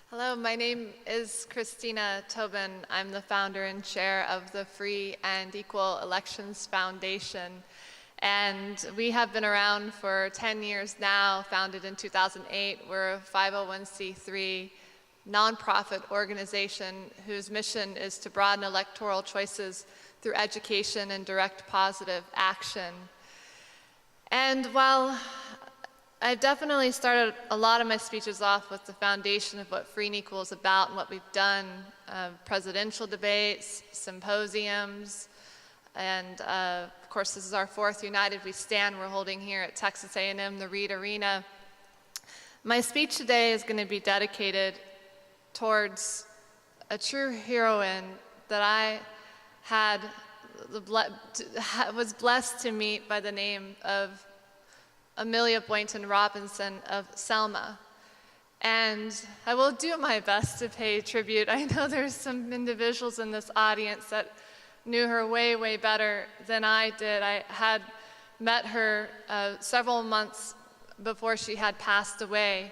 Hello, my name is Christina Tobin. I'm the founder and chair of the Free and Equal Elections Foundation. And we have been around for 10 years now, founded in 2008. We're a 501c3 nonprofit organization whose mission is to broaden electoral choices through education and direct positive action. And while I've definitely started a lot of my speeches off with the foundation of what Free and Equal is about and what we've done, presidential debates, symposiums, and of course this is our fourth United We Stand we're holding here at Texas A&M, the Reed Arena. My speech today is going to be dedicated towards a true heroine that I was blessed to meet by the name of Amelia Boynton Robinson of Selma. And I will do my best to pay tribute. I know there's some individuals in this audience that knew her way, way better than I did. I had met her several months before she had passed away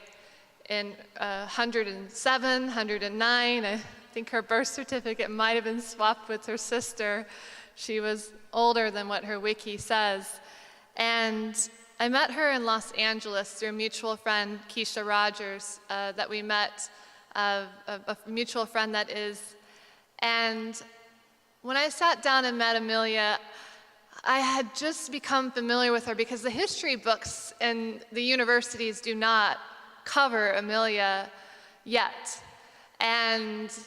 in 107, 109. I think her birth certificate might have been swapped with her sister. She was older than what her wiki says. And I met her in Los Angeles through a mutual friend, Keisha Rogers, that we met, a mutual friend that is. And when I sat down and met Amelia, I had just become familiar with her because the history books in the universities do not cover Amelia yet. And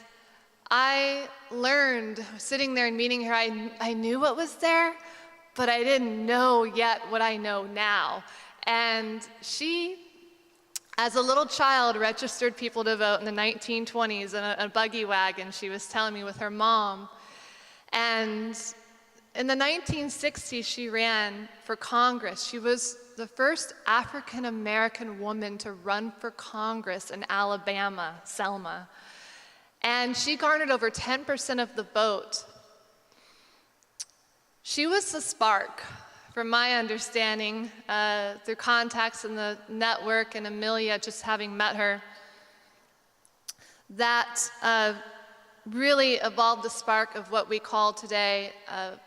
I learned, sitting there and meeting her, I knew what was there, but I didn't know yet what I know now. And she, as a little child, registered people to vote in the 1920s in a buggy wagon, she was telling me, with her mom. And in the 1960s, she ran for Congress. She was the first African-American woman to run for Congress in Alabama, Selma. And she garnered over 10% of the vote. She was the spark, from my understanding, through contacts in the network and Amelia, just having met her, that really evolved the spark of what we call today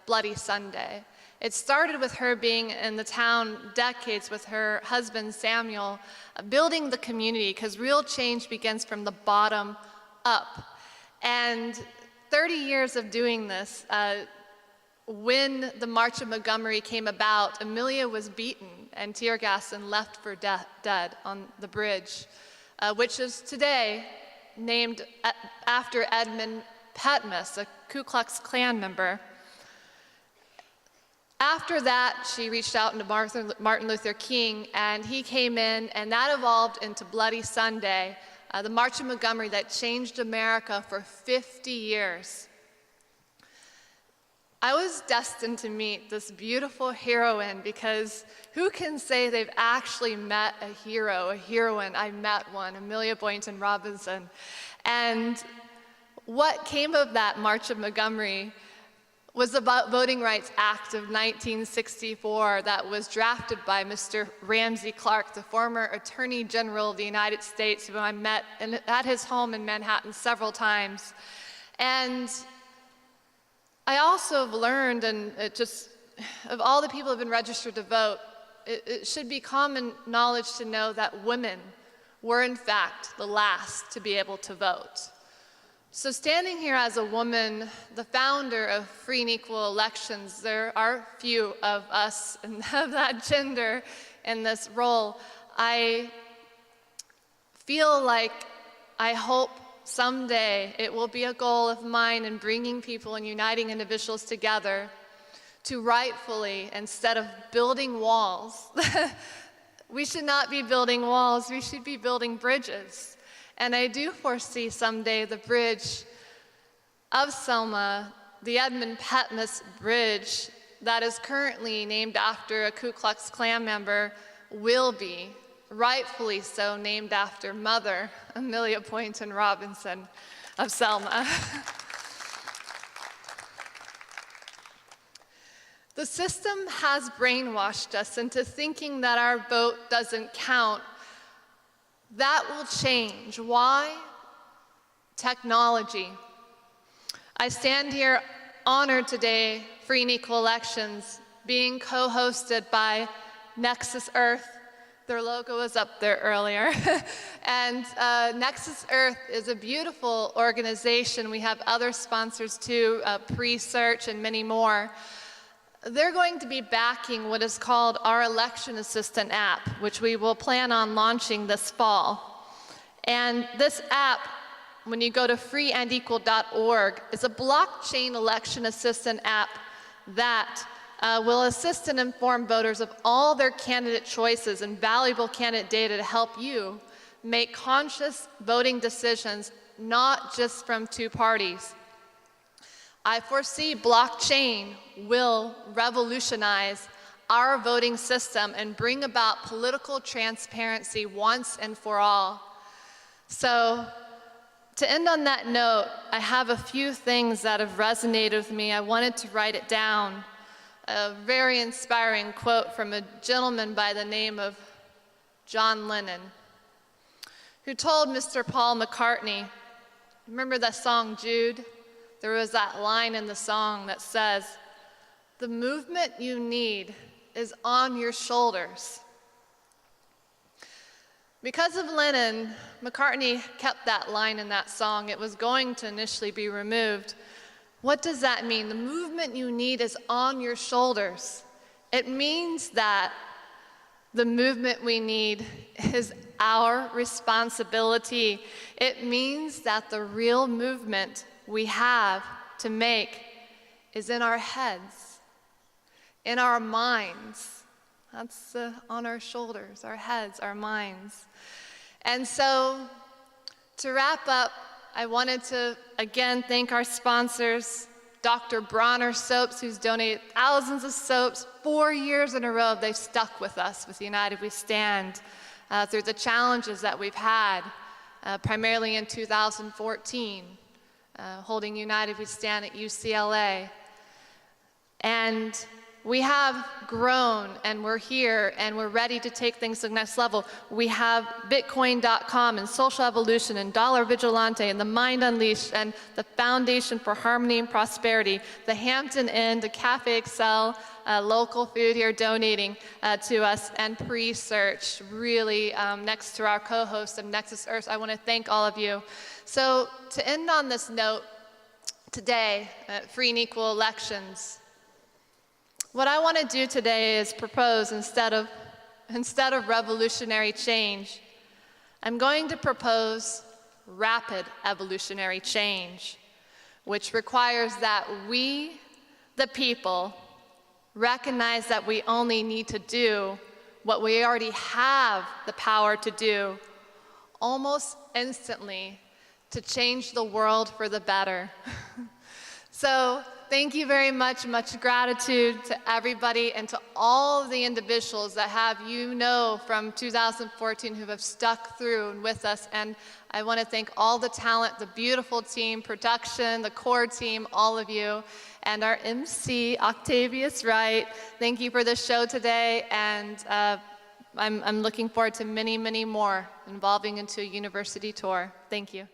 Bloody Sunday. It started with her being in the town decades with her husband Samuel, building the community, because real change begins from the bottom up. And 30 years of doing this, when the March of Montgomery came about, Amelia was beaten and tear gassed and left for dead on the bridge, which is today named after Edmund Pettus, a Ku Klux Klan member. After that, she reached out to Martin Luther King, and he came in, and that evolved into Bloody Sunday, the March of Montgomery that changed America for 50 years. I was destined to meet this beautiful heroine because who can say they've actually met a hero, a heroine? I met one, Amelia Boynton Robinson. And what came of that March of Montgomery was the Voting Rights Act of 1964 that was drafted by Mr. Ramsey Clark, the former Attorney General of the United States, who I met at his home in Manhattan several times. And I also have learned, and of all the people who have been registered to vote, it should be common knowledge to know that women were in fact the last to be able to vote. So standing here as a woman, the founder of Free and Equal Elections, there are few of us of that gender in this role. I feel like I hope someday it will be a goal of mine in bringing people and uniting individuals together to rightfully, instead of building walls, we should not be building walls, we should be building bridges. And I do foresee someday the bridge of Selma, the Edmund Pettus Bridge, that is currently named after a Ku Klux Klan member, will be rightfully so named after Mother Amelia Boynton Robinson of Selma. The system has brainwashed us into thinking that our vote doesn't count. That will change. Why? Technology. I stand here honored today, Free and Equal Elections, being co-hosted by Nexus Earth. Their logo was up there earlier. And Nexus Earth is a beautiful organization. We have other sponsors too, Presearch and many more. They're going to be backing what is called our Election Assistant app, which we will plan on launching this fall. And this app, when you go to freeandequal.org, is a blockchain election assistant app that will assist and inform voters of all their candidate choices and valuable candidate data to help you make conscious voting decisions, not just from two parties. I foresee blockchain will revolutionize our voting system and bring about political transparency once and for all. So, to end on that note, I have a few things that have resonated with me. I wanted to write it down. A very inspiring quote from a gentleman by the name of John Lennon, who told Mr. Paul McCartney, remember that song, Jude? There was that line in the song that says, "The movement you need is on your shoulders." Because of Lennon, McCartney kept that line in that song. It was going to initially be removed. What does that mean? The movement you need is on your shoulders. It means that the movement we need is our responsibility. It means that the real movement we have to make is in our heads, in our minds. That's on our shoulders, our heads, our minds. And so, to wrap up, I wanted to again thank our sponsors, Dr. Bronner Soaps, who's donated thousands of soaps. 4 years in a row, they've stuck with us with United We Stand through the challenges that we've had, primarily in 2014, holding United We Stand at UCLA. And we have grown, and we're here, and we're ready to take things to the next level. We have Bitcoin.com and Social Evolution and Dollar Vigilante and the Mind Unleashed and the Foundation for Harmony and Prosperity, the Hampton Inn, the Cafe Excel, local food here donating to us, and Presearch, really next to our co-host of Nexus Earth. I want to thank all of you. So to end on this note, today, free and equal elections, what I want to do today is propose, instead of revolutionary change, I'm going to propose rapid evolutionary change, which requires that we, the people, recognize that we only need to do what we already have the power to do almost instantly to change the world for the better. So, thank you very much. Much gratitude to everybody and to all of the individuals that have, from 2014 who have stuck through and with us. And I want to thank all the talent, the beautiful team, production, the core team, all of you, and our MC, Octavius Wright. Thank you for the show today, and I'm looking forward to many, many more involving into a university tour. Thank you.